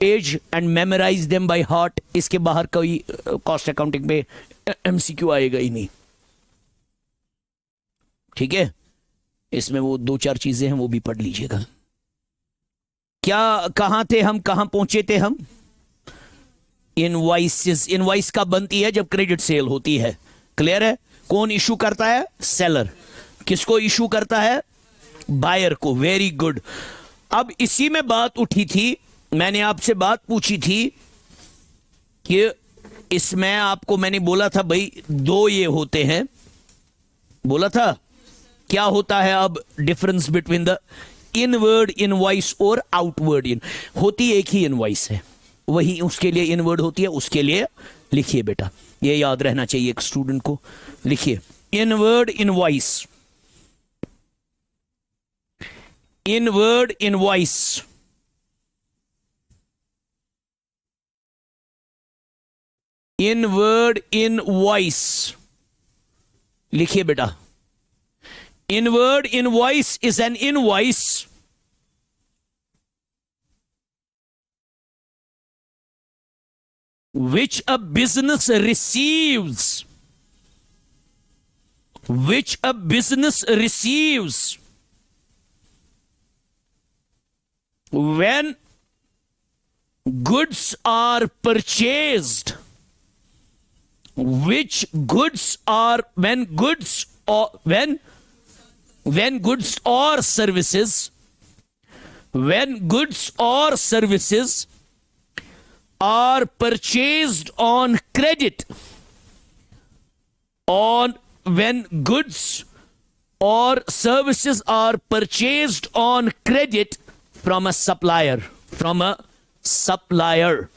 Page and memorise them by heart, इसके बाहर कोई कॉस्ट अकाउंटिंग में एमसीक्यू आएगा ही नहीं। ठीक है, इसमें वो दो चार चीजें हैं, वो भी पढ़ लीजिएगा। क्या कहां थे हम, कहां पहुंचे थे हम? इनवॉइसेस, इनवॉइस का बनती है जब क्रेडिट सेल होती है। क्लियर है? कौन इशू करता है? सेलर। किसको इशू करता है? बायर को। Very good. अब इसी में बात उठी थी, मैंने आपसे बात पूछी थी कि इसमें आपको मैंने बोला था भाई दो ये होते हैं, बोला था क्या होता है अब difference between the inward invoice और आउटवर्ड इन। होती एक ही इनवॉइस है, वही उसके लिए इनवर्ड होती है, उसके लिए लिखिए बेटा, ये याद रहना चाहिए एक स्टूडेंट को। लिखिए inward invoice, inward invoice inward invoice लिखिए बेटा। Inward invoice is an invoice which a business receives, which a business receives when goods are purchased, which goods are when goods or when goods or services, when goods or services are purchased on credit, on when goods or services are purchased on credit from a supplier, from a supplier।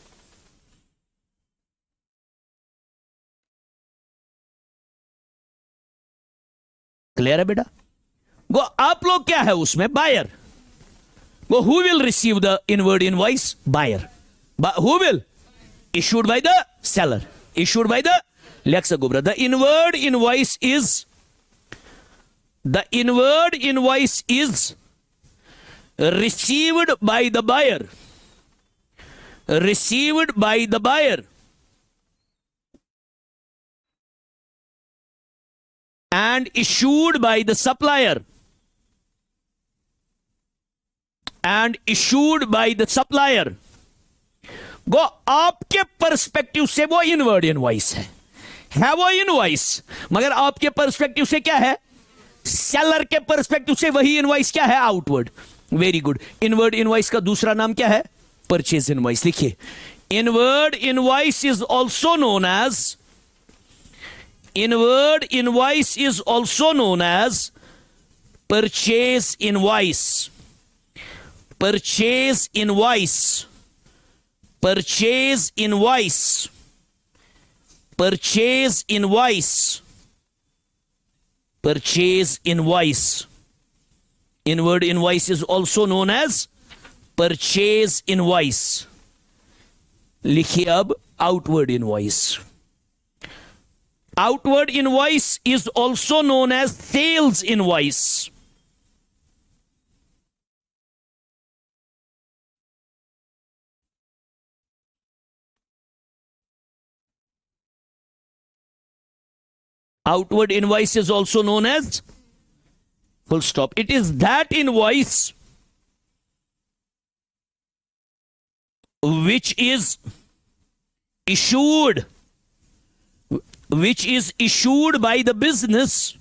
Clear है बेटा? वो आप लोग क्या है उसमें? Buyer. वो who will receive the inward invoice? Buyer. Who will? Issued by the seller. Issued by the Lexa Gubra. The inward invoice is received by the buyer. Received by the buyer. And issued by the supplier. And issued by the supplier. वो आपके perspective से वो inward invoice है वो invoice, मगर आपके perspective से क्या है? सेलर के पर्सपेक्टिव से वही इनवॉइस क्या है? Outward. Very good. Inward invoice का दूसरा नाम क्या है? Purchase invoice. लिखिए inward invoice is also known as, inward invoice is also known as purchase invoice. Purchase invoice, purchase invoice, purchase invoice, purchase invoice. Inward invoice is also known as purchase invoice। लिखिए अब outward invoice। Outward invoice is also known as sales invoice। Outward invoice is also known as, full stop. It is that invoice which is issued by the business,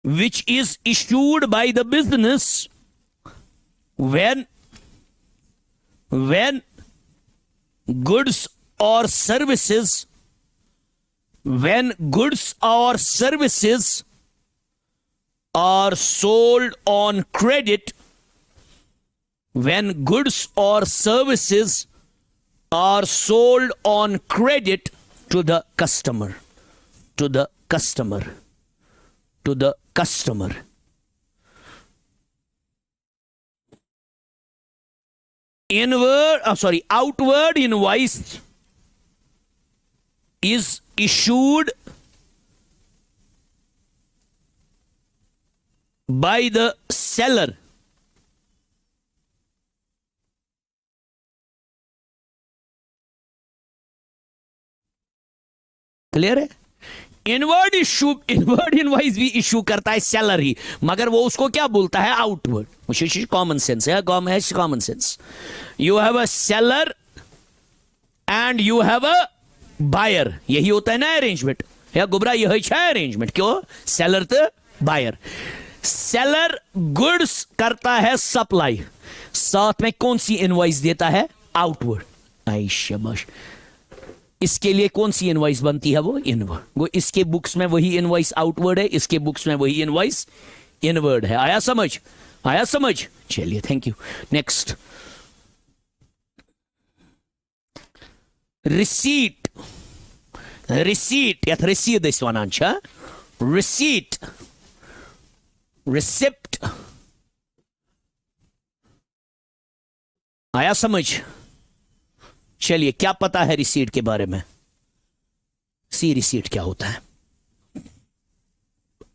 which is issued by the business when goods or services, when goods or services are sold on credit, when goods or services are sold on credit to the customer, to the customer, to the customer. Outward invoice is issued by the seller, clear है? Inward invoice भी issue करता है seller ही, मगर वो उसको क्या बोलता है? आउटवर्ड। कॉमन सेंस है, common sense. You have a seller and you have a buyer, यही होता है ना अरेंजमेंट, या गुबरा यही है अरेंजमेंट। क्यों? सेलर तो बायर। सेलर गुड्स करता है सप्लाई, साथ में कौन सी इनवॉइस देता है? आउटवर्ड। आई शाबाश। इसके लिए कौन सी इनवॉइस बनती है? वो इनवर्ड। वो इसके बुक्स में वही इनवॉइस आउटवर्ड है, इसके बुक्स में वही इनवॉइस इनवर्ड है। आया समझ? आया समझ? चलिए, thank you. Next, receipt. Receipt या रसीद वनान रिसीट, रिसिप्ट। आया समझ? चलिए, क्या पता है रिसीट के बारे में? सी रिसीट क्या होता है?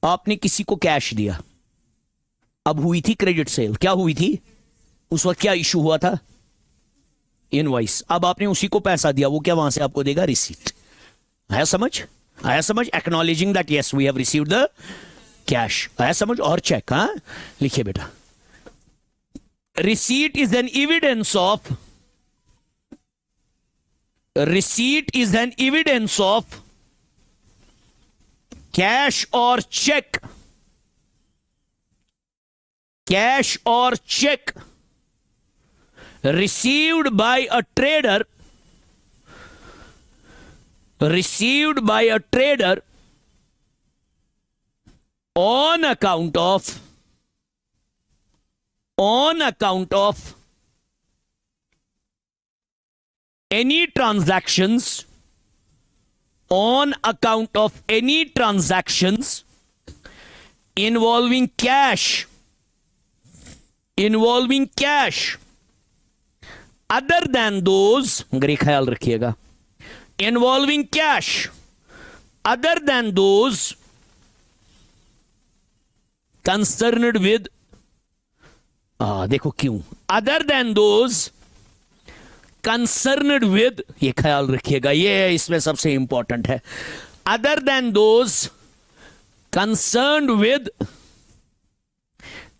आपने किसी को कैश दिया, अब हुई थी क्रेडिट सेल। क्या हुई थी उस वक्त? क्या इशू हुआ था? इनवॉइस। अब आपने उसी को पैसा दिया, वो क्या वहां से आपको देगा? रिसीट। आया समझ? आया समझ? Acknowledging that yes we have received the cash. आया समझ? और चेक, हाँ लिखिए बेटा। Receipt is an evidence of, receipt is an evidence of cash or check, cash or check received by a trader, received by a trader on account of any transactions, on account of any transactions involving cash other than those, अगर ख्याल रखिएगा, involving cash other than those concerned with, देखो क्यों other than those concerned with, ये ख्याल रखिएगा, ये इसमें सबसे इंपॉर्टेंट है। Other than those concerned with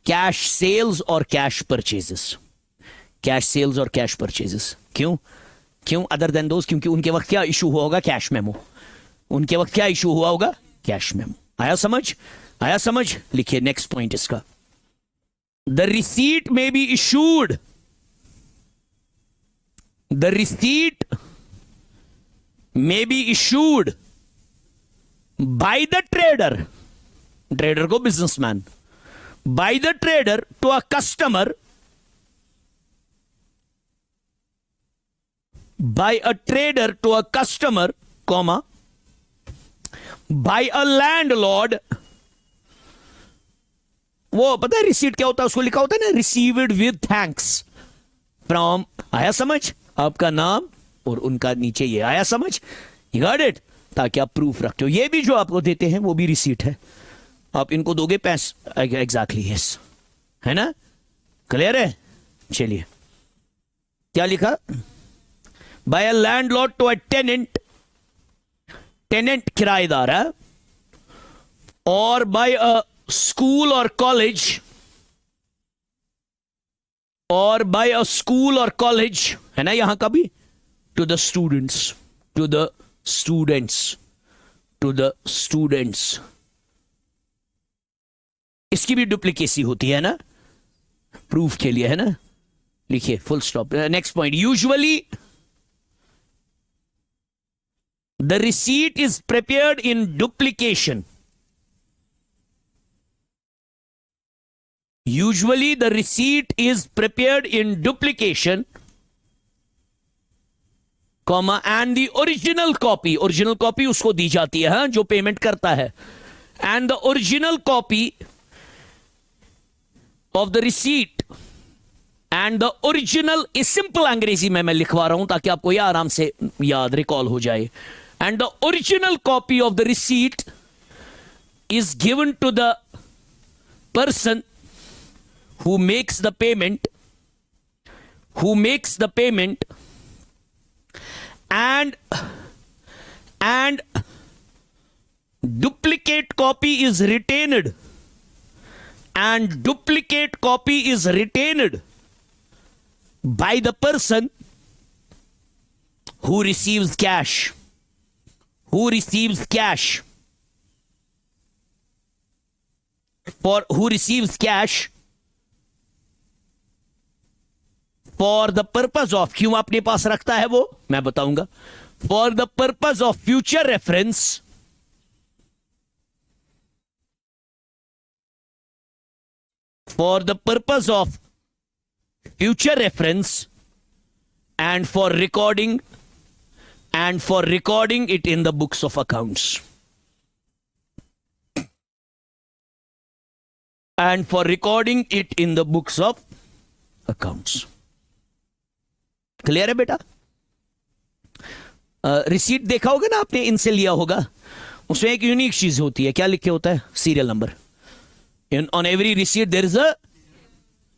cash sales और कैश परचेजेस, कैश सेल्स और कैश परचेजेस। क्यों अदर देन दोज? क्योंकि उनके वक्त क्या इशू हुआ होगा? Cash memo. उनके वक्त क्या इशू हुआ होगा? Cash memo. आया समझ? आया समझ? लिखिए नेक्स्ट पॉइंट इसका। द रिसीट में be issued, the receipt may be issued by the trader को businessman, by the trader to a customer, by a trader to a customer, comma, by a landlord। वो पता है receipt क्या होता है? उसको लिखा होता है ना, रिसीव्ड विद थैंक्स फ्रॉम। आया समझ? आपका नाम और उनका नीचे ये। आया समझ? You got it? ताकि आप प्रूफ रखते हो। ये भी जो आपको देते हैं वो भी रिसीट है, आप इनको दोगे पैसे। एग्जैक्टली यस, है ना? क्लियर है? चलिए, क्या लिखा? By a landlord to a tenant, tenant किराएदार है, और बाय अ स्कूल और कॉलेज, और बाय अ स्कूल और कॉलेज, है ना यहां का भी, to the students, to the students, to the students. इसकी भी डुप्लीकेसी होती है ना, प्रूफ के लिए, है ना? लिखिए full stop. Next point, usually the receipt is prepared in duplication, usually the receipt is prepared in duplication, comma, and the original copy उसको दी जाती है, हाँ, जो पेमेंट करता है, and the original copy of the receipt, and the original इस simple अंग्रेजी में मैं लिखवा रहा हूं ताकि आपको यह आराम से याद रिकॉल हो जाए, and the original copy of the receipt is given to the person who makes the payment, and Duplicate copy is retained, and duplicate copy is retained by the person who receives cash. Who receives cash? For who receives cash for the purpose of, क्यों अपने पास रखता है वो मैं बताऊंगा. For the purpose of future reference, for the purpose of future reference, and for recording it in the books of accounts. And for recording it in the books of accounts. Clear है बेटा? Receipt देखा होगा ना आपने, इनसे लिया होगा, उसमें एक यूनिक चीज होती है. क्या लिखे होता है? Serial number. On every receipt there is a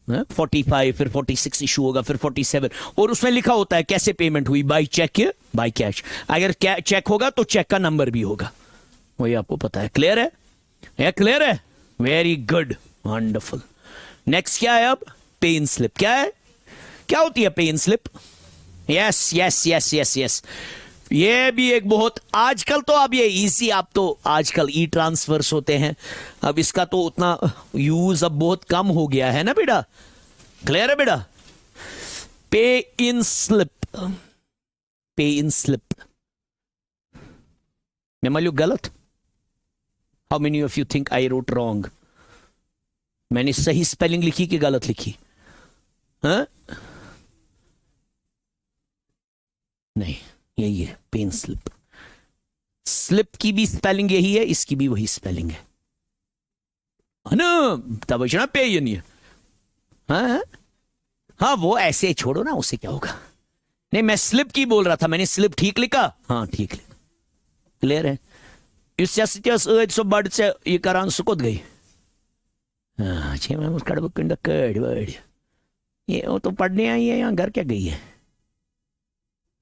45, फिर 46 इशू होगा, फिर 47, और उसमें लिखा होता है कैसे पेमेंट हुई, बाय चेक या बाय कैश. अगर चेक होगा तो चेक का नंबर भी होगा, वही आपको पता है. क्लियर है? यह क्लियर है? Very good, wonderful. नेक्स्ट क्या है अब? पे इन स्लिप. क्या है? क्या होती है pay in slip? Yes yes yes yes yes, ये भी एक बहुत, आजकल तो अब ये इजी, आप तो आजकल ई ट्रांसफर्स होते हैं, अब इसका तो उतना यूज अब बहुत कम हो गया है ना बेटा. क्लियर है बेटा? Pay in slip. पे इन स्लिप मैं मान लो गलत. How many of you think I wrote wrong? मैंने सही स्पेलिंग लिखी कि गलत लिखी? हाँ, नहीं, यही है पे इन स्लिप. स्लिप की भी स्पेलिंग यही है, इसकी भी वही स्पेलिंग है ना. तब पे ये नहीं है. हाँ हाँ, वो ऐसे छोड़ो ना, उससे क्या होगा. नहीं, मैं स्लिप की बोल रहा था, मैंने स्लिप ठीक लिखा. हाँ ठीक लिखा. क्लियर है? सो बड़ से ये करान सुकुत गई. हाँ, ये वो तो पढ़ने आई है, यहाँ घर क्या गई है?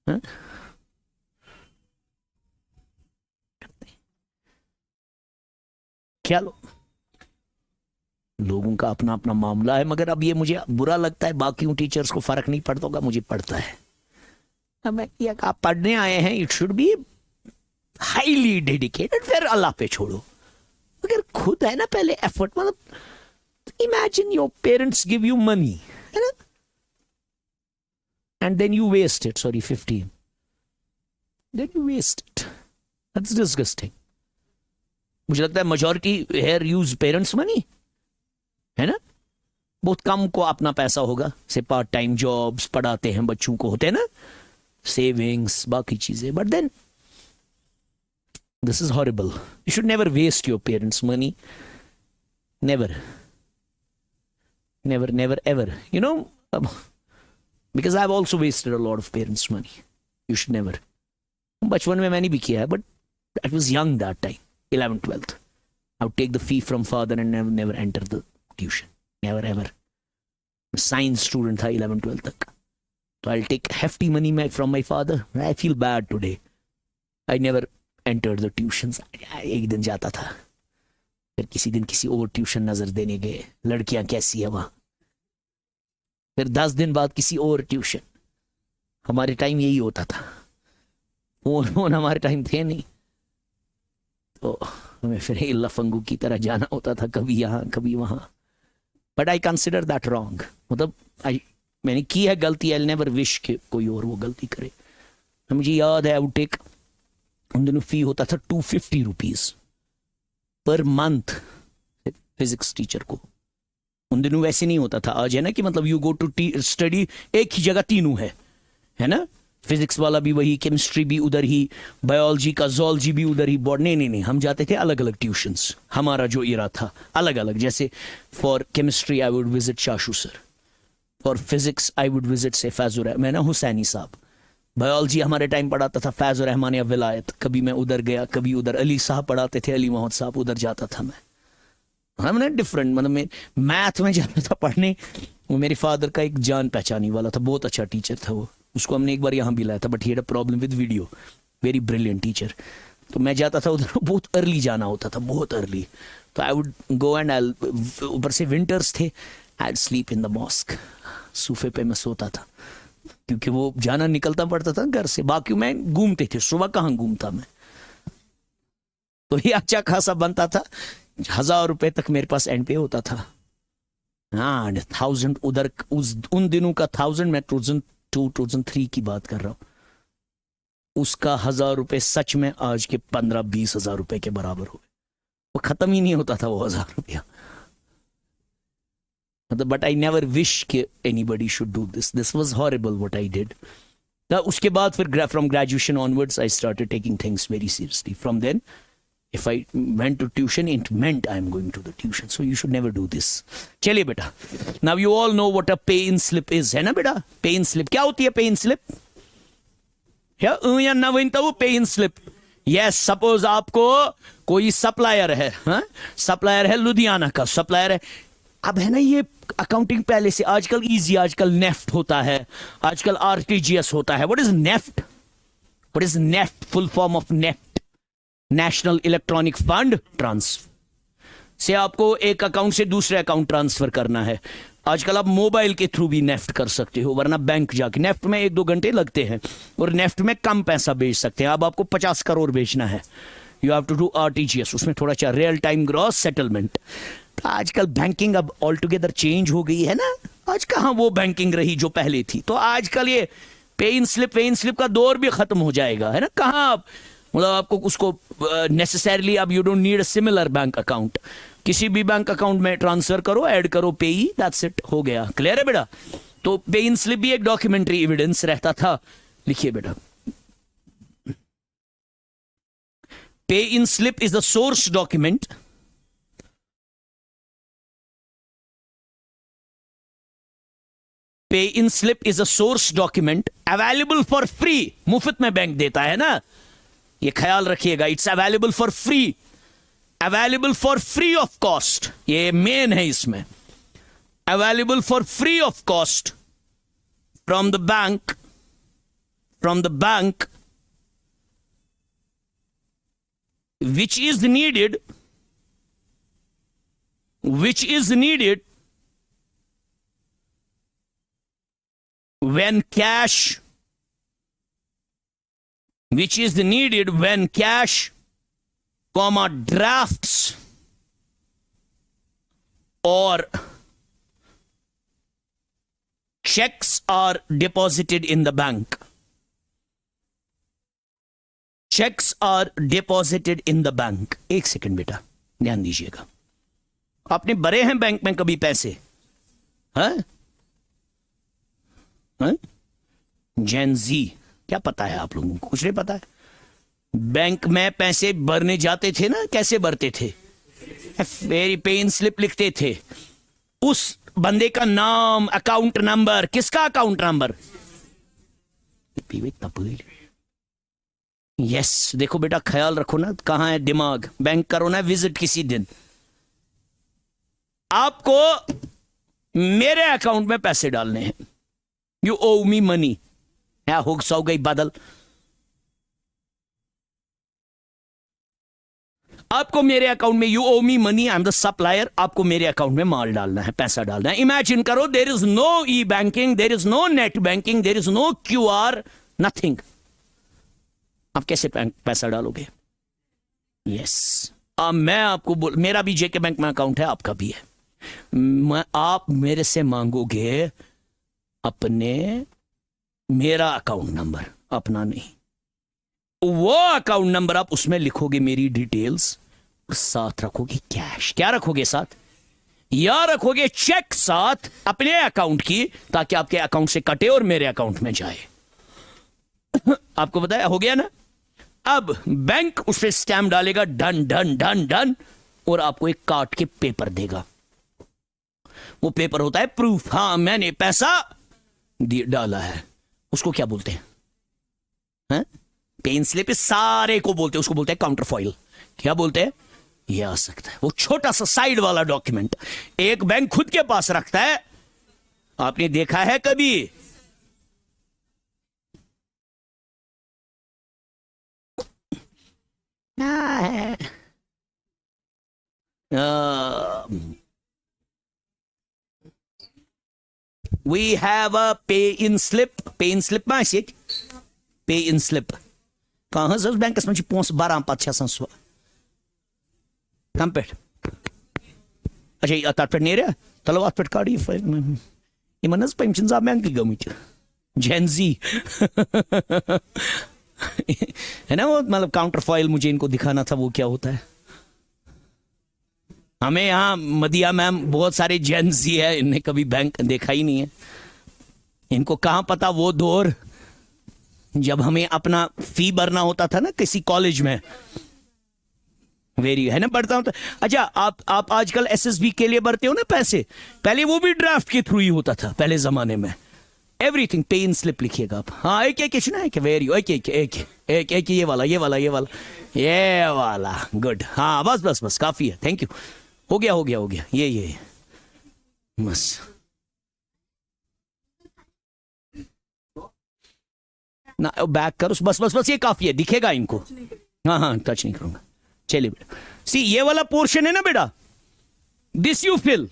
हाँ? चलो, लोगों का अपना अपना मामला है, मगर अब ये मुझे बुरा लगता है, बाकी टीचर्स को फर्क नहीं पड़ता होगा, मुझे पड़ता है. अब मैं आप पढ़ने आए हैं, it should be highly dedicated. फिर अल्लाह पे छोड़ो. अगर खुद है ना पहले एफर्ट, मतलब imagine your parents give you money, है ना, and then you waste it. Sorry, 15. Then you waste it. That's disgusting. मुझे लगता है majority here use parents money, है ना. बहुत कम को अपना पैसा होगा, से पार्ट टाइम जॉब्स, पढ़ाते हैं बच्चों को, होते हैं ना, सेविंग्स, बाकी चीजें. But then this is horrible. You should never waste your parents money. Never. Never, never, ever. You know, because I've also wasted a lot of parents' money. You should never. बचपन में मैंने भी किया है, but I was young that time, 11th, 12th. I would take the fee from father and never enter the tuition. Never ever. Science student था 11th, 12th तक. So I'll take hefty money from my father. I feel bad today. I never entered the tuitions. एक दिन जाता था, फिर किसी दिन किसी और ट्यूशन नजर देने गए, लड़कियां कैसी है वहां, फिर 10 दिन बाद किसी और ट्यूशन. हमारे टाइम यही होता था, फोन हमारे टाइम थे नहीं, तो हमें फिर लफंगू की तरह जाना होता था, कभी यहाँ कभी वहां. But I consider that wrong. मतलब मैंने की है गलती, आई नेवर विश कि कोई और वो गलती करे. मुझे याद है, आई वुड टेक, उन दिनों फी होता था 250 rupees per month physics teacher को. उन दिनों वैसे नहीं होता था, आज है ना कि मतलब यू गो टू स्टडी, एक ही जगह तीनों है ना, फिजिक्स वाला भी वही, केमिस्ट्री भी उधर ही, बायोलॉजी का जोलॉजी भी उधर ही, बॉड नहीं, हम जाते थे अलग अलग ट्यूशंस. हमारा जो इरा था अलग अलग. जैसे for chemistry I would visit Shashu sir, for physics I would visit से फैजुर मैं ना हुसैनी साहब. बायोलॉजी हमारे टाइम पढ़ाता था फैजुर रहमान या विलायत, कभी मैं उधर गया, कभी उधर. अली साहब पढ़ाते थे, अली मोहम्मद साहब, उधर जाता था मैं. हमने डिफरेंट, मतलब मैथ में जाता था पढ़ने. वो मेरे फादर का एक जान पहचानी वाला था, बहुत अच्छा टीचर था वो. उसको हमने एक बार यहाँ भी लाया था, but he had a problem with video. Very brilliant teacher. तो मैं जाता था उधर, बहुत अर्ली जाना होता था, बहुत अर्ली। तो I would go and I, ऊपर से विंटर्स थे, I sleep in the mosque, सोफे पे मैं सोता था, क्योंकि वो जाना निकलता पड़ता था घर से, बाकी मैं घूमते थे, सुबह कहाँ घूमता मैं। तो ये अच्छा खासा बनता था, 1000 रुपए तक मेरे पास एंड पे होता था। हाँ 1000 उधर, उन दिनों का 1000, मैं 2002 2003 की बात कर रहा हूँ, उसका 1000 रुपए सच में आज के 15-20 हजार रुपए के बराबर हो गए। वो खत्म ही नहीं होता था वो 1000 रुपया, मतलब। बट आई नेवर विश कि anybody should do this, this was horrible what I did. उसके बाद फिर from graduation onwards I started taking things very seriously. From then if I went to tuition, it meant I'm going to the tuition. So you should never do this. चलिए बेटा, now you all know what a pay-in slip is, है ना बेटा? Pay-in slip क्या होती है? Pay-in slip या ना वही तो pay-in slip। Yes, suppose आपको कोई सप्लायर है, हाँ? सप्लायर है लुधियाना का, सप्लायर है। अब है ना ये अकाउंटिंग पहले से आजकल इजी, आजकल नेफ्ट होता है, आजकल आरटीजीएस होता है। What is NEFT? What is NEFT? Full form of NEFT, national electronic fund transfer. से आपको एक अकाउंट से दूसरे अकाउंट ट्रांसफर करना है, आजकल आप मोबाइल के थ्रू भी नेफ्ट कर सकते हो, वरना बैंक जाके। नेफ्ट में 1-2 घंटे लगते हैं, और नेफ्ट में कम पैसा भेज सकते हैं। अब आपको 50 करोड़ भेजना है, you have to do RTGS, उसमें थोड़ा सा रियल टाइम ग्रॉस सेटलमेंट। तो आजकल बैंकिंग अब ऑल टुगेदर चेंज हो गई है ना, आज कहाँ वो बैंकिंग रही जो पहले थी। तो आजकल ये पे इन स्लिप का दौर भी खत्म हो जाएगा, है ना। कहाँ आप, मतलब आपको उसको नेसेसरली, अब you don't need a similar bank account, किसी भी बैंक अकाउंट में ट्रांसफर करो, ऐड करो पेई, दैट्स इट, हो गया। क्लियर है बेटा? तो पे इन स्लिप भी एक डॉक्यूमेंट्री एविडेंस रहता था। लिखिए बेटा, pay in slip is the source document pay in slip is a source document available for free, मुफ्त में बैंक देता है ना, ये ख्याल रखिएगा। It's available for free, available for free of cost, ये मेन है इसमें। Available for free of cost from the bank, from the bank which is needed when cash, which is needed when cash, comma, drafts or checks are deposited in the bank. Cheques are deposited in the bank. एक second बेटा, ध्यान दीजिएगा। आपने भरे हैं bank में कभी पैसे? हैं? जेन जी, क्या पता है आप लोगों को? कुछ नहीं पता है। बैंक में पैसे भरने जाते थे ना, कैसे भरते थे? मेरी पेन स्लिप लिखते थे, उस बंदे का नाम, अकाउंट नंबर। किसका अकाउंट नंबर? यस, देखो बेटा, ख्याल रखो ना, कहां है दिमाग। बैंक करो ना विजिट किसी दिन। आपको मेरे अकाउंट में पैसे डालने हैं, यू ओव मी मनी। या हो सौ गई बदल। आपको मेरे अकाउंट में, यू ओव me money, I am the supplier, आपको मेरे अकाउंट में माल डालना है, पैसा डालना है। इमेजिन करो, there is no E banking, there is no net banking, there is no QR, nothing. आप कैसे पैसा डालोगे? यस, मैं आपको मेरा भी जेके बैंक में अकाउंट है, आपका भी है। आप मेरे से मांगोगे अपने, मेरा अकाउंट नंबर, अपना नहीं। वो अकाउंट नंबर आप उसमें लिखोगे मेरी डिटेल्स, और साथ रखोगे कैश। क्या रखोगे साथ? या रखोगे चेक साथ अपने अकाउंट की, ताकि आपके अकाउंट से कटे और मेरे अकाउंट में जाए। आपको बताया, हो गया ना। अब बैंक उस पर स्टैम्प डालेगा, डन डन डन डन, और आपको एक काट के पेपर देगा। वो पेपर होता है प्रूफ, हाँ मैंने पैसा डाला है। उसको क्या बोलते हैं? पेन स्लिप सारे को बोलते हैं, उसको बोलते हैं काउंटर फॉइल। क्या बोलते हैं? ये आ सकता है वो छोटा सा साइड वाला डॉक्यूमेंट, एक बैंक खुद के पास रखता है। आपने देखा है कभी? है? We have a pay-in slip. Pay-in slip ma ase? Pay-in slip. Kहाँ ज़रूर बैंक में जी पोंस 12 पाँच छः संस्वा कम पे अच्छा ये अतार पे नहीं रहा तलो आत पे काड़ी ये मनस पे इंचन ज़ाब बैंक की गमी च जेंजी है ना वो मतलब काउंटर फॉइल मुझे इनको दिखाना था वो क्या होता है हमें यहाँ मदिया मैम बहुत सारे जेंजी है इनने कभी बैंक देखा ही नहीं है इनको कहाँ पता वो दौर जब हमें अपना फी भरना होता था ना किसी कॉलेज में वेरी है ना बढ़ता होता अच्छा आप आजकल एसएसबी के लिए भरते हो ना पैसे पहले वो भी ड्राफ्ट के थ्रू ही होता था पहले जमाने में एवरीथिंग पे इन स्लिप लिखिएगा आप हाँ एक एक सुना है क्या वेरी एक ये वाला गुड हाँ बस काफी है थैंक यू हो गया ये बस ना बैक करो बस ये काफी है दिखेगा इनको हाँ टच नहीं करूंगा चलिए बेटा सी ये वाला पोर्शन है ना बेटा this you fill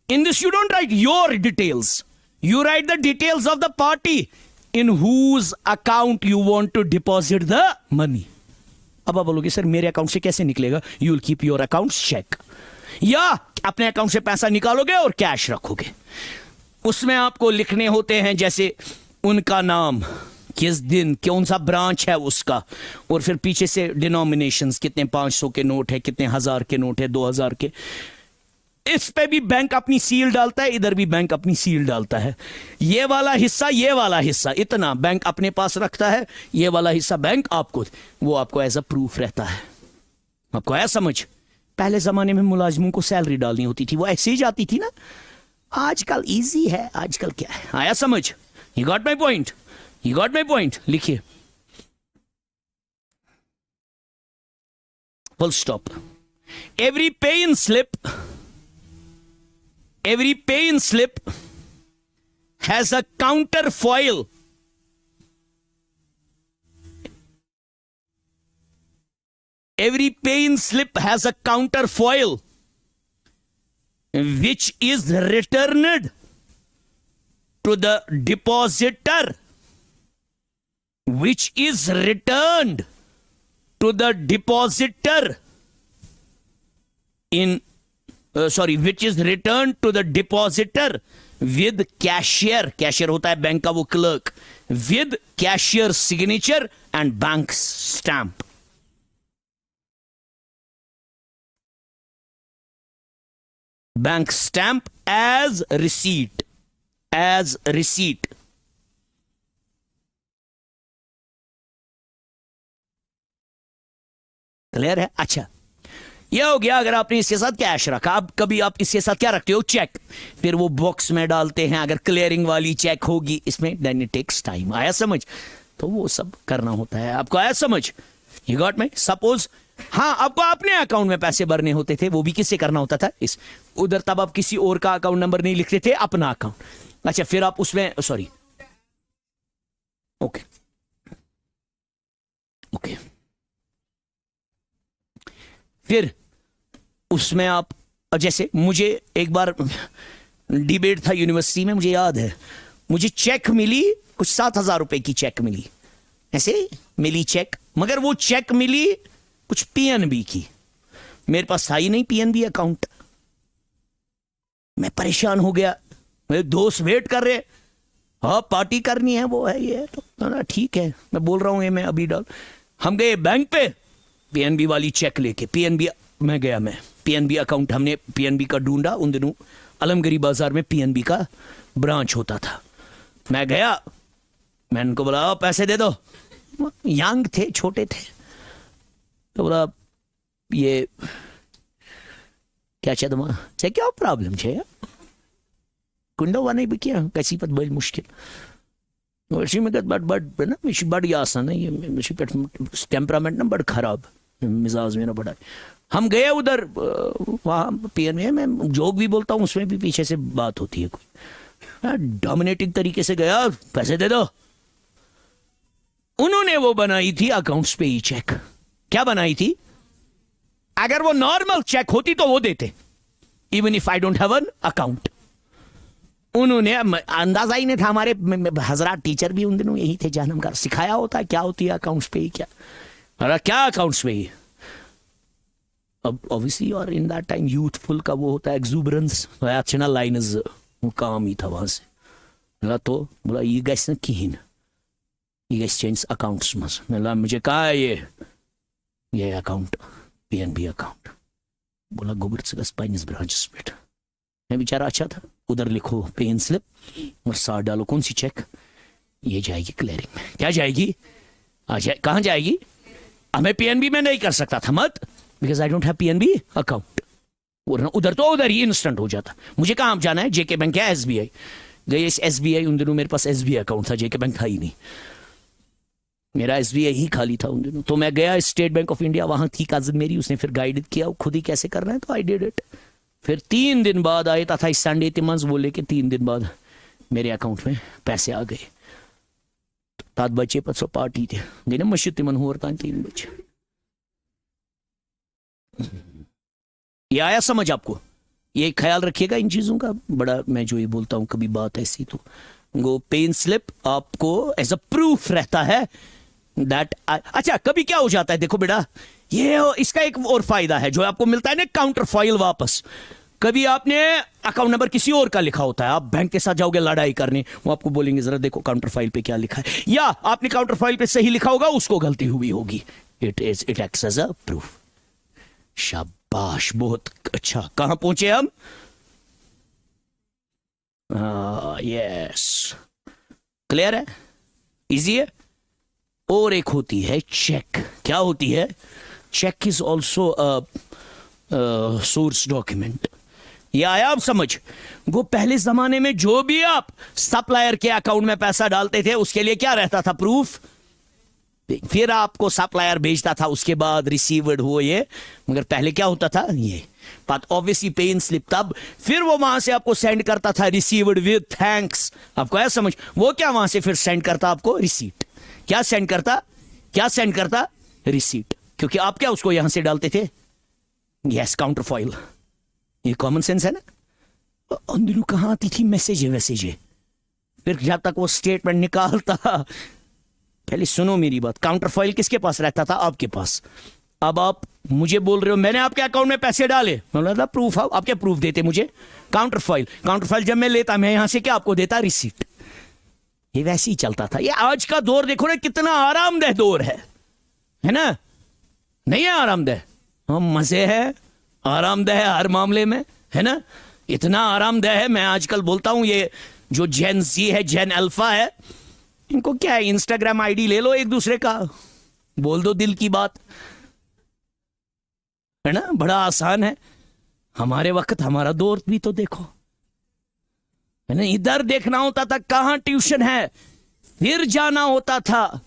in this you don't write your details you write the details of the party in whose account you want to deposit the money अब आप बोलोगे सर मेरे अकाउंट से कैसे निकलेगा you will keep your account cheque या अपने account से पैसा निकालोगे और कैश रखोगे उसमें आपको लिखने होते हैं जैसे उनका नाम किस दिन कौन सा ब्रांच है उसका और फिर पीछे से डिनोमिनेशंस कितने 500 के नोट है कितने 1000 के नोट है 2000 के इस पे भी बैंक अपनी सील डालता है इधर भी बैंक अपनी सील डालता है ये वाला हिस्सा इतना बैंक अपने पास रखता है ये वाला हिस्सा बैंक आपको वो आपको एज अ प्रूफ रहता है आपको आया समझ पहले जमाने में मुलाजिमों को सैलरी डालनी होती थी वो ऐसे ही जाती थी ना आजकल इजी है आजकल क्या है आया समझ यू गॉट माई पॉइंट लिखिए full stop every pay-in slip has a counterfoil every pay-in slip has a counterfoil which is returned to the depositor which is returned to the depositor which is returned to the depositor with cashier होता है bank का वो clerk with cashier signature and bank stamp as receipt clear है अच्छा यह हो गया अगर आपने इसके साथ कैश रखा अब कभी आप इसके साथ क्या रखते हो चेक फिर वो बॉक्स में डालते हैं अगर क्लियरिंग वाली चेक होगी इसमें देन इट टेक्स टाइम आया समझ तो वो सब करना होता है आपको आया समझ यू गॉट मी सपोज हाँ आपको अपने अकाउंट में पैसे भरने होते थे वो भी किससे करना होता था इस उधर तब आप किसी और का अकाउंट नंबर नहीं लिखते थे अपना अकाउंट अच्छा फिर आप उसमें सॉरी ओके फिर उसमें आप जैसे मुझे एक बार डिबेट था यूनिवर्सिटी में मुझे याद है मुझे चेक मिली कुछ 7,000 रुपए की चेक मिली ऐसे मिली चेक मगर वो चेक मिली कुछ पीएनबी की मेरे पास था ही नहीं पीएनबी अकाउंट मैं परेशान हो गया मेरे दोस्त वेट कर रहे हाँ पार्टी करनी है वो है ये तो ठीक है मैं बोल रहा हूं ये मैं अभी डाल हम गए बैंक पे पीएनबी वाली चेक लेके पीएनबी में गया मैं पीएनबी अकाउंट हमने पीएनबी का ढूंढा उन दिनों अलमगरी बाजार में पीएनबी का ब्रांच होता था मैं गया मैंने उनको बोला पैसे दे दो यंग थे छोटे थे तो बोला ये क्या तुम्हारा क्या प्रॉब्लम है कुंडो नहीं भी किया कैसी पत बड़ी मुश्किल वैसे में बड़ ना मिशी बड़ आसान है ये मिशी टेम्परामेंट ना बड़ खराब मिजाज मेरा बड़ा हम गए उधर वहाँ पीएनबी में जोक भी बोलता हूँ उसमें भी पीछे से बात होती है कोई डोमिनेटिंग तरीके से गया पैसे दे दो उन्होंने वो बनाई थी अकाउंट्स पे ही चेक क्या बनाई थी अगर वो नॉर्मल चेक होती तो वो देते, even if I don't have an account. उन्होंने अंदाजा ही नहीं था, हमारे हजरात टीचर भी उन दिनों यही थे, जहनम का सिखाया होता है क्या होती है अकाउंट्स पे ही, क्या अकाउंट्स पे ही। अब ऑब्वियसली और इन दैट टाइम यूथफुल का वो होता है एक्सूबरेंस, अच्छा लाइन वो काम ही था वहां से। बोला तो बोला ये गैस ना कहीं ये चेंज अकाउंट्स मस, मुझे कहा है ये अकाउंट पीएनबी अकाउंट। बोला गोबर से पाइनिस ब्रांचेस पे। मैं बेचारा अच्छा था, उधर लिखो पेन स्लिप और 60 डालो, कौन सी चेक, ये जाएगी क्लियरिंग में। क्या जाएगी? कहाँ जाएगी? मैं पीएनबी में नहीं कर सकता था मत, because I don't have PNB account. उधर तो उधर ही इंस्टेंट हो जाता। मुझे कहाँ जाना है? जेके बैंक या एसबीआई गए। एसबीआई उन दिनों मेरे पास एसबीआई अकाउंट था, जेके बैंक था ही नहीं, मेरा एसबीआई ही खाली था उन दिनों। तो मैं गया स्टेट बैंक ऑफ इंडिया, वहां थी काजिन मेरी, उसने फिर गाइड किया खुद ही कैसे करना है, तो आई डिड इट। फिर 3 दिन बाद आए था संडे तिमंस बोले कि 3 दिन बाद मेरे अकाउंट में पैसे आ गए। तात बच्चे पत्सो पार्टी थे गई ना मस्जिद तिमन हो 3 बजे। ये आया समझ आपको? ये ख्याल रखिएगा इन चीजों का बड़ा, मैं जो ये बोलता हूं कभी बात ऐसी तो वो पेन स्लिप आपको एज अ प्रूफ रहता है दैट। अच्छा कभी क्या हो जाता है, देखो बेटा ये इसका एक और फायदा है जो आपको मिलता है ना, काउंटर फाइल वापस। कभी आपने अकाउंट नंबर किसी और का लिखा होता है, आप बैंक के साथ जाओगे लड़ाई करने, वो आपको बोलेंगे जरा देखो काउंटर फाइल पे क्या लिखा है, या आपने काउंटर फाइल पे सही लिखा होगा, उसको गलती हुई होगी, it acts as a proof. शाबाश, बहुत अच्छा। कहां पहुंचे हम? यस, क्लियर है, इजी है। और एक होती है चेक। क्या होती है? Cheque is also source document. ये आया आप समझ? वो पहले जमाने में जो भी आप सप्लायर के अकाउंट में पैसा डालते थे उसके लिए क्या रहता था? प्रूफ। फिर आपको सप्लायर भेजता था, उसके बाद रिसीवर्ड हो ये, मगर पहले क्या होता था? ये बात ऑब्वियसली पेन स्लिप तब, फिर वो वहां से आपको सेंड करता था रिसीवर्ड विद थैंक्स। आपको आया समझ? वो क्या वहां से फिर सेंड करता आपको? रिसीट। क्या सेंड करता? क्या सेंड करता? रिसीट। क्योंकि आप क्या उसको यहां से डालते थे? Yes, counter foil. ये कॉमन सेंस है ना। अंदरू कहां आती थी मैसेज है। फिर जब तक वो स्टेटमेंट निकालता, पहले सुनो मेरी बात, काउंटर फॉइल किसके पास रहता था? आपके पास। अब आप मुझे बोल रहे हो मैंने आपके अकाउंट में पैसे डाले, मैं बोला प्रूफ। आप क्या प्रूफ देते मुझे? Counter foil. काउंटर फॉइल जब मैं लेता, मैं यहां से क्या आपको देता? रिसीट। ये वैसे ही चलता था। ये आज का दौर देखो ना, कितना आरामदेह दौर है ना? नहीं है आरामदेह? हम मजे है, आरामदेह है हर मामले में, है ना? इतना आरामदेह है, मैं आजकल बोलता हूं ये जो जेन जी है, जेन अल्फा है, इनको क्या है, इंस्टाग्राम आईडी ले लो एक दूसरे का, बोल दो दिल की बात, है ना? बड़ा आसान है। हमारे वक्त हमारा दौर भी तो देखो, है ना? इधर देखना होता था कहां ट्यूशन है, फिर जाना होता था,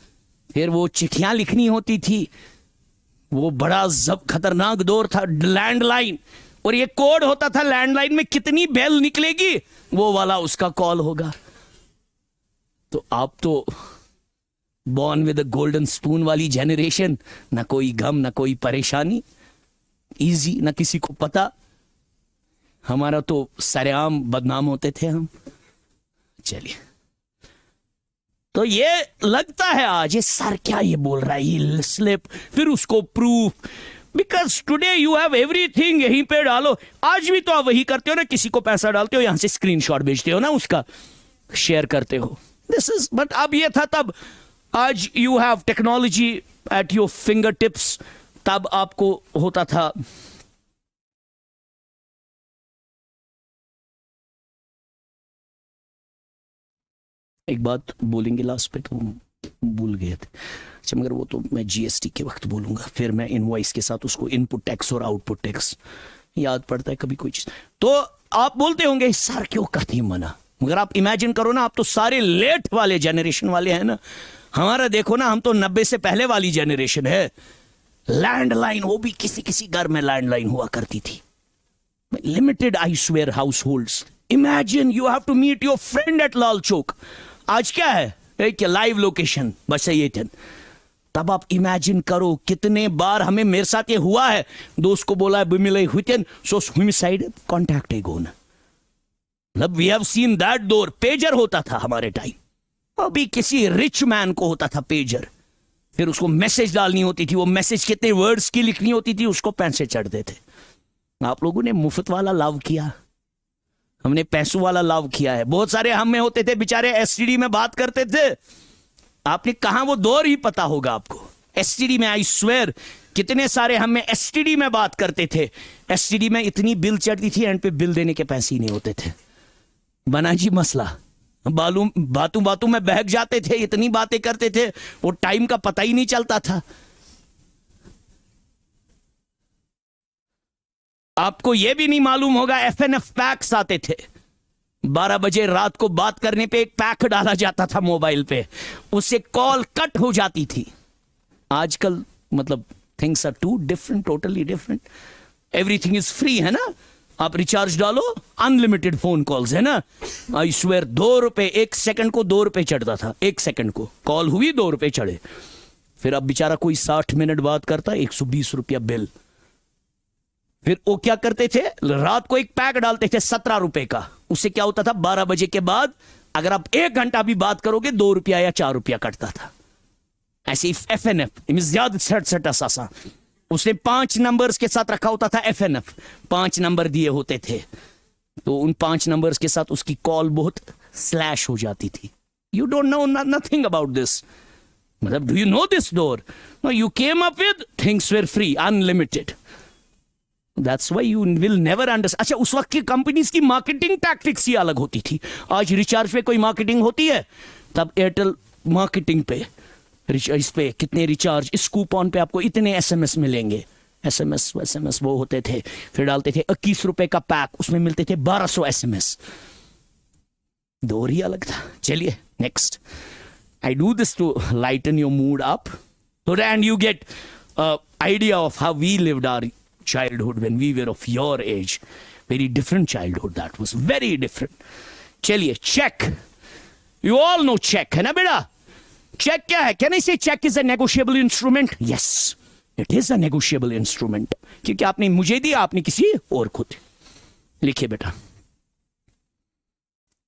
फिर वो चिट्ठियां लिखनी होती थी, वो बड़ा खतरनाक दौर था। लैंडलाइन, और ये कोड होता था लैंडलाइन में, कितनी बेल निकलेगी वो वाला उसका कॉल होगा। तो आप तो born with a golden spoon वाली जनरेशन, ना कोई गम ना कोई परेशानी, इजी, ना किसी को पता। हमारा तो सरेआम बदनाम होते थे हम। चलिए, तो ये लगता है आज ये सर क्या ये बोल रहा है, ये स्लिप, फिर उसको proof, because today you have everything, यहीं पे डालो। आज भी तो आप वही करते हो ना, किसी को पैसा डालते हो, यहां से स्क्रीनशॉट भेजते हो ना, उसका शेयर करते हो। दिस इज, बट अब ये था तब, आज you have technology at your finger tips, तब आपको होता था। एक बात बोलेंगे लास्ट पे तो भूल गए थे, अच्छा, मगर वो तो मैं जीएसटी के वक्त बोलूंगा, फिर मैं इनवॉइस के साथ उसको इनपुट टैक्स और आउटपुट टैक्स याद पड़ता है कभी कोई चीज। तो आप बोलते होंगे सर क्यों करती मना, मगर आप इमेजिन करो ना, आप तो सारे लेट वाले जनरेशन वाले हैं ना। हमारा देखो ना, हम तो 90 से पहले वाली जनरेशन है। लैंडलाइन, वो भी किसी किसी घर में लैंडलाइन हुआ करती थी, limited I swear households. Imagine you have to meet your friend at Lal Chowk. आज क्या है, एक लाइव लोकेशन, बस ये थे। तब आप इमेजिन करो कितने बार हमें, मेरे साथ ये हुआ है, दोस्त को बोला बिमिले हुतेन सो साइड कॉन्टैक्ट गोन, मतलब we have seen that door. Pager होता था हमारे टाइम, अभी किसी रिच मैन को होता था पेजर, फिर उसको मैसेज डालनी होती थी, वो मैसेज कितने वर्ड्स की लिखनी होती थी, उसको पैसे चढ़ते थे। आप लोगों ने मुफ्त वाला लव किया, हमने पैसों वाला लव किया है। बहुत सारे हम में होते थे बेचारे एसटीडी में बात करते थे, आपने कहा वो दौर ही पता होगा आपको। एसटीडी में आई स्वेयर कितने सारे हम में एसटीडी में बात करते थे। एसटीडी में इतनी बिल चढ़ती थी, एंड पे बिल देने के पैसे ही नहीं होते थे। बना जी मसला, बातों बातों में बहक जाते थे, इतनी बातें करते थे, वो टाइम का पता ही नहीं चलता था। आपको यह भी नहीं मालूम होगा एफएनएफ पैक्स आते थे, 12 बजे रात को बात करने पे एक पैक डाला जाता था मोबाइल पे, उससे कॉल कट हो जाती थी। आजकल मतलब things are too different, totally different. Everything is free, है ना, आप रिचार्ज डालो, अनलिमिटेड फोन कॉल्स, है ना। आई स्वेयर 2 रुपए, 1 सेकंड को 2 रुपए चढ़ता था, 1 सेकंड को कॉल हुई 2 रुपए चढ़े। फिर अब बेचारा कोई 60 मिनट बात करता, 120 रुपया बिल। फिर वो क्या करते थे, रात को एक पैक डालते थे 17 रुपए का, उससे क्या होता था 12 बजे के बाद अगर आप 1 घंटा भी बात करोगे 2 रुपया या 4 रुपया कटता था। ऐसे एफएनएफ उसने 5 नंबर्स के साथ रखा होता था, एफएनएफ 5 नंबर दिए होते थे, तो उन 5 नंबर्स के साथ उसकी कॉल बहुत स्लैश हो जाती थी। You don't know nothing about this, मतलब do you know this door? No, you came up with things were free, unlimited, that's why you will never understand. अच्छा, उस वक्त की कंपनीज की मार्केटिंग टैक्टिक्स ही अलग होती थी। आज रिचार्ज पे कोई मार्केटिंग होती है, तब एयरटेल मार्केटिंग पे, इस पे कितने रिचार्ज, इस कूपन पे आपको इतने एसएमएस मिलेंगे, एसएमएस वो होते थे। फिर डालते थे 21 रुपए का पैक, उसमें मिलते थे 1200 एसएमएस। दौर ही अलग था। चलिए next, I do this to lighten your mood up, so and you get idea of how we lived our childhood when we were of your age. Very different childhood, that was very different. चलिए, check, you all know check, है ना बेटा? check क्या है? Can I say check is a negotiable instrument? Yes, it is a negotiable instrument, क्योंकि आपने मुझे दिया, आपने किसी और को दिया। लिखिए बेटा,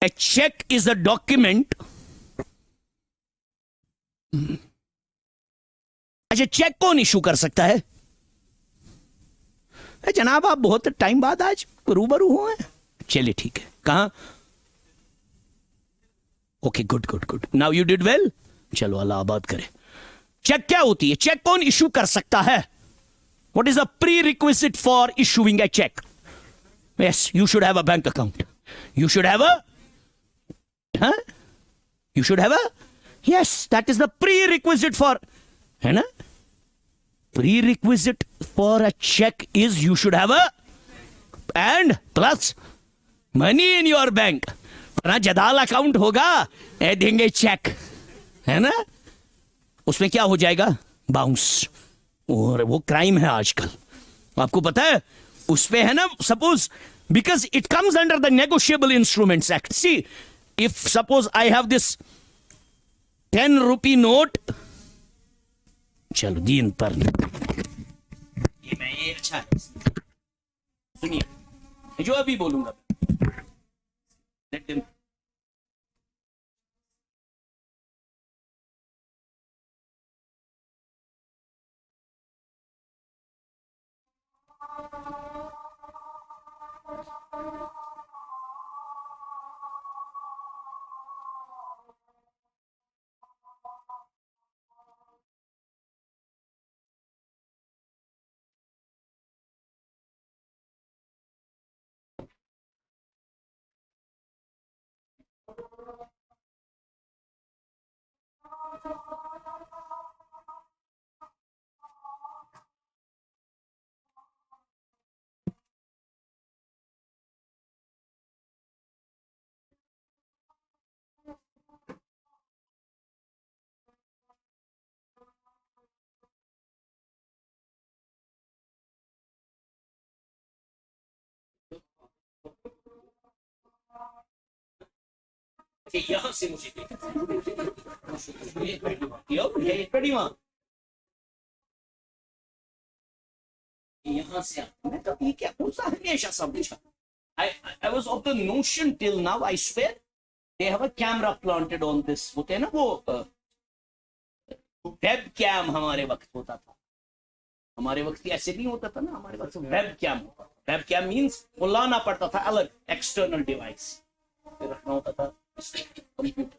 a check is a document। अच्छा, चेक कौन इशू कर सकता है? जनाब आप बहुत टाइम बाद आज रूबरू हुए हैं। चलिए ठीक है, कहां? Okay, good good good, now you did well. चलो अल्लाह आबाद करे। चेक क्या होती है? चेक कौन इशू कर सकता है? What is a prerequisite for issuing a cheque? Yes, you should have a bank account, you should have a, you should have a, yes, that is the prerequisite for, है ना। Prerequisite for a check is you should have a and plus money in your bank. पर जदाल account होगा, देंगे check, है ना, उसमें क्या हो जाएगा? बाउंस, और वो क्राइम है आजकल, आपको पता है। उस पे है ना, suppose because it comes under the negotiable instruments act. See, if suppose I have this 10 rupee note, चलो दीन पर ये अच्छा है, सुनिए जो अभी बोलूंगा। यहां से मुझे यहां से मैं तो ये क्या कौन सा हमेशा समझा I was of the notion till now, I swear, they have a camera planted on this. होते हैं ना वो वेब कैम हमारे वक्त होता था, हमारे वक्त ऐसे नहीं होता था ना, हमारे वक्त वेब कैम होता था। वेब कैम मीन्स वो लाना पड़ता था अलग एक्सटर्नल डिवाइस रखना होता था कंप्यूटर।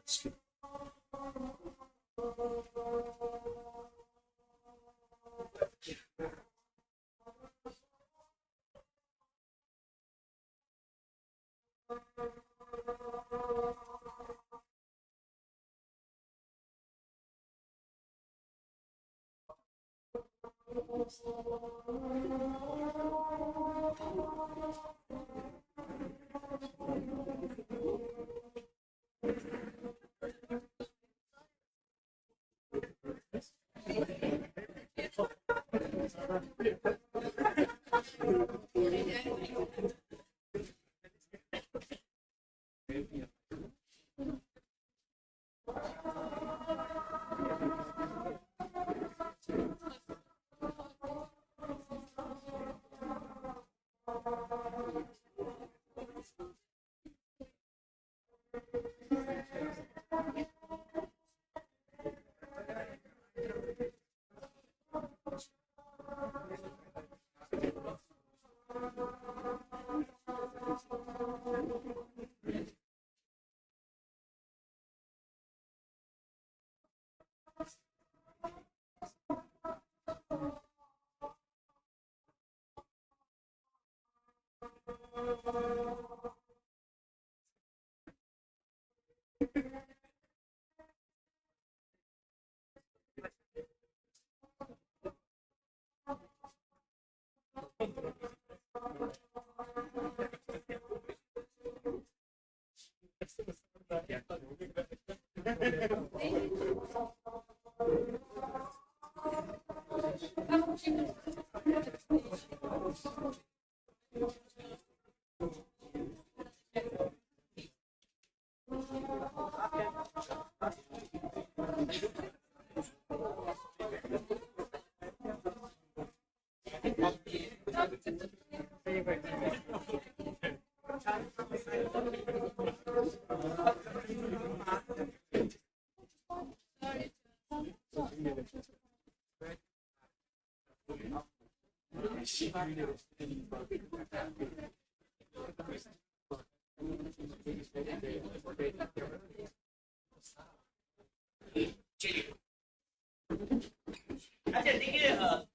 अच्छा देखिए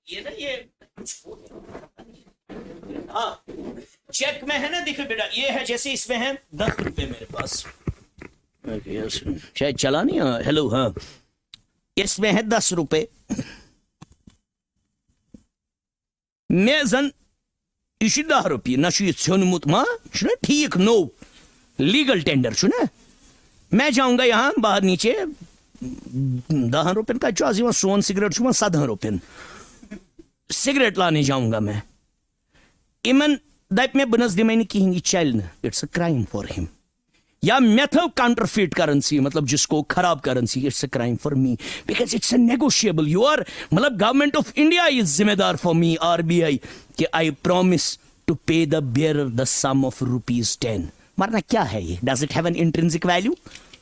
ये ना ये हाँ चेक में है ना, देखिए बेटा ये है जैसे इसमें है 10 रुपए मेरे पास, शायद चला नहीं। हेलो हाँ इसमें है 10 रुपए, मैं जन इसी 10 रुपये ना षोनमुत मा ठीक नो लीगल टेंडर छु ना, मैं जाऊंगा यहाँ बाहर नीचे 10 रुपये का जो सोन सिगरेट छु 7 रुपये सिगरेट लाने जाऊंगा मैं, इमन दप में बनस दिमे कहीं चल, it's a crime for him. या मैं थो काउंटरफिट करेंसी मतलब जिसको खराब currency, it's a crime for me because it's a negotiable. You are मतलब गवर्नमेंट ऑफ इंडिया इज जिम्मेदार फॉर मी आरबीआई कि I promise to pay the bearer the sum of ₹10। मरना क्या है ये, does it have an intrinsic value?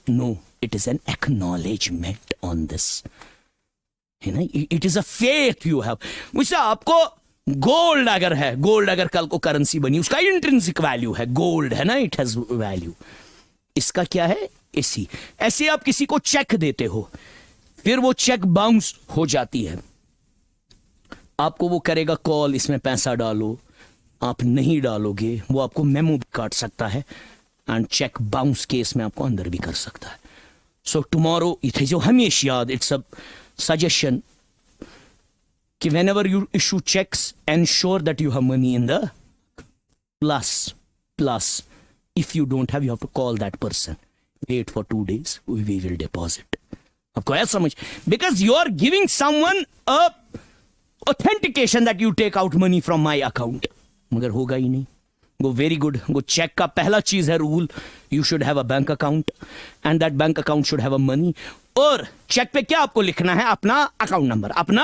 No, it is an acknowledgement on this, है ना, it is a faith you have. मुझसे आपको gold अगर है, गोल्ड अगर कल को करेंसी बनी उसका इंट्रिंसिक वैल्यू है, गोल्ड है ना, इट हैज वैल्यू। इसका क्या है, इसी ऐसे आप किसी को चेक देते हो, फिर वो चेक बाउंस हो जाती है, आपको वो करेगा कॉल इसमें पैसा डालो, आप नहीं डालोगे वो आपको मेमो भी काट सकता है एंड चेक बाउंस केस में आपको अंदर भी कर सकता है। सो टुमारो इथे जो हमेशा याद, इट्स अ सजेशन कि whenever you issue checks ensure that you have money in the plus if you don't have you have to call that person, wait for 2 days, we will deposit। आपको है समझ, because you are giving someone a authentication that you take out money from my account, मगर होगा ही नहीं। वो very good, वो check का पहला चीज है rule, you should have a bank account and that bank account should have a money. और चेक पे क्या आपको लिखना है, अपना अकाउंट नंबर, अपना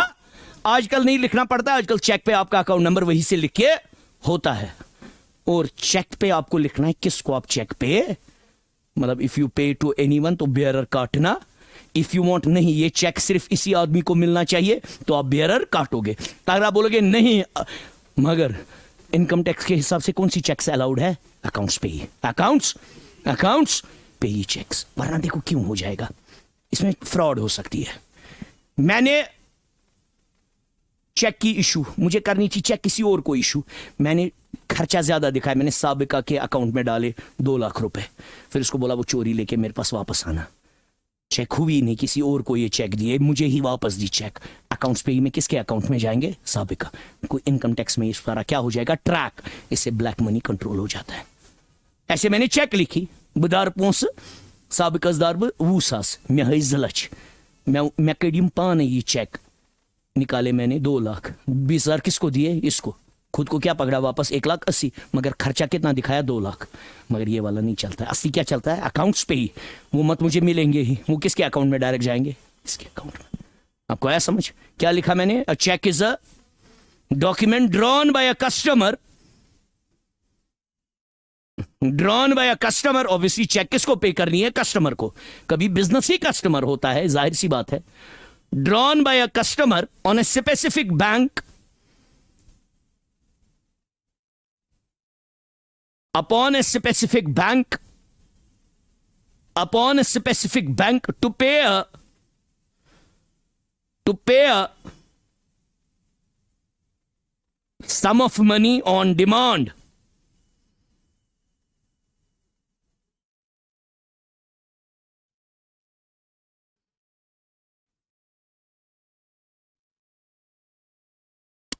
आजकल नहीं लिखना पड़ता, आजकल चेक पे आपका अकाउंट नंबर वहीं से लिख के होता है। और चेक पे आपको लिखना है किसको आप चेक पे, मतलब इफ यू पे टू एनीवन तो बेयरर काटना, इफ यू वांट नहीं ये चेक सिर्फ इसी आदमी को मिलना चाहिए तो आप बेयरर काटोगे। अगर आप बोलोगे नहीं मगर इनकम टैक्स के हिसाब से कौन सी चेक्स अलाउड है, अकाउंट्स पे ही, अकाउंट्स पे ही चेक्स, वरना देखो क्यों हो जाएगा, इसमें फ्रॉड हो सकती है। मैंने चेक की इशू मुझे करनी थी, चेक किसी और को इशू, मैंने खर्चा ज्यादा दिखाया, मैंने साबिका के अकाउंट में डाले 2 लाख रुपए, फिर उसको बोला वो चोरी लेके मेरे पास वापस आना, चेक हुई नहीं, किसी और को ये चेक दिए, मुझे ही वापस दी चेक, अकाउंट्स पे ही में किसके अकाउंट में जाएंगे, साबिका। कोई इनकम टैक्स में इस सारा क्या हो जाएगा, ट्रैक, इससे ब्लैक मनी कंट्रोल हो जाता है। ऐसे मैंने चेक लिखी, बदार पोंस साबिकस दार वूसास मे हई जलच, मैं कड़िम पान ये चेक निकाले मैंने 2 लाख, 20,000 किसको दिए, इसको, खुद को क्या पकड़ा वापस 1,80,000, मगर खर्चा कितना दिखाया 2 लाख। मगर ये वाला नहीं चलता है, असली क्या चलता है, अकाउंट्स पे ही, वो मत मुझे मिलेंगे ही, वो किसके अकाउंट में डायरेक्ट जाएंगे, इसके अकाउंट में। आपको आया समझ, क्या लिखा मैंने, a cheque is a document drawn by a customer, drawn by a customer, obviously cheque किसको पे करनी है, कस्टमर को, कभी बिजनेस ही कस्टमर होता है, जाहिर सी बात है। Drawn by a customer on a specific bank upon a specific bank to pay a sum of money on demand,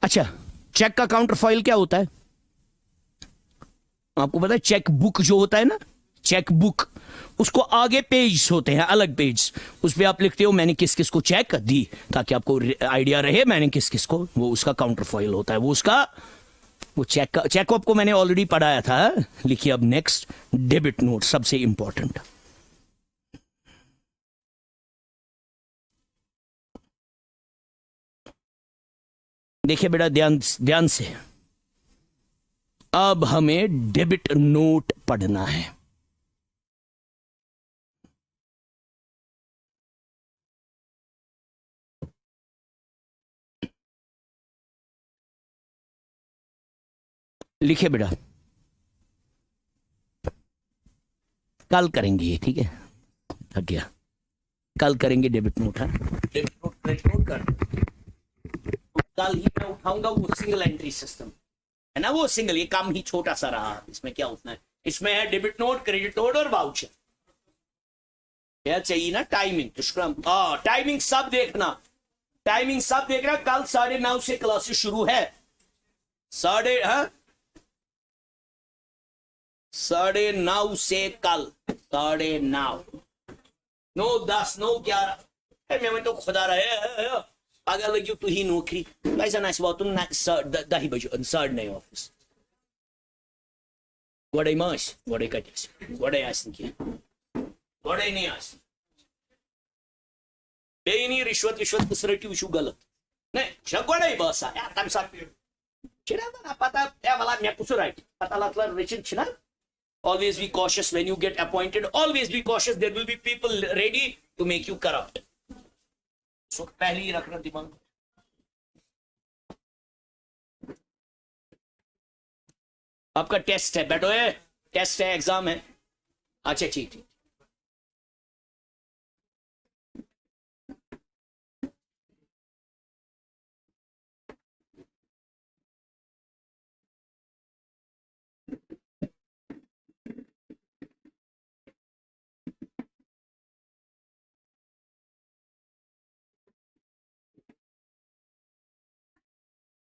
अच्छा चेक का काउंटर फाइल क्या होता है आपको पता है, चेक बुक जो होता है ना, चेक बुक, उसको आगे पेज होते हैं, अलग पेज, उस पर आप लिखते हो मैंने किस किस को चेक दी, ताकि आपको आइडिया रहे मैंने किस किस को, वो उसका काउंटर फाइल होता है, वो उसका, वो चेक को आपको मैंने ऑलरेडी पढ़ाया था। लिखिए अब नेक्स्ट, डेबिट नोट, सबसे इंपॉर्टेंट। देखिए बेटा ध्यान से, अब हमें डेबिट नोट पढ़ना है। लिखिए बेटा, कल करेंगे ये, ठीक है, थक गया, कल करेंगे डेबिट नोट, है डेबिट नोट, क्रेडिट नोट कर, तो कल ही मैं उठाऊंगा वो सिंगल एंट्री सिस्टम है ना, वो सिंगल, ये काम ही छोटा सा रहा, इसमें क्या उतना है, इसमें है डेबिट नोट, क्रेडिट नोट और वाउचर। क्या चाहिए ना, टाइमिंग, दुष्कर्म, टाइमिंग सब देखना, टाइमिंग सब देखना, कल 9:30 से क्लासेस शुरू है, 9:30 से कल 9:30, 9:10, 9:11, मैं तो खुदा रहे अगर लगी तू ही नौकरी वैसा ना वो तुम 10 बजे 9:30 ऑफिस गोड़े मास गोड़े कटिस गोड़े आसन की गोड़े नहीं आस बेनी रिश्वत कुछ रटी वुचू गलत नहीं छ गोड़े बसा या तम साथ छिना ना पता या वाला मैं कुछ राइट पता लग रिचिन छिना। Always be cautious when you get appointed. Always be cautious. There will be people ready to make you corrupt. So पहले ही रखना दिमाग। आपका टेस्ट है, बैठो है, टेस्ट है, एग्जाम है। अच्छा ठीक ठीक।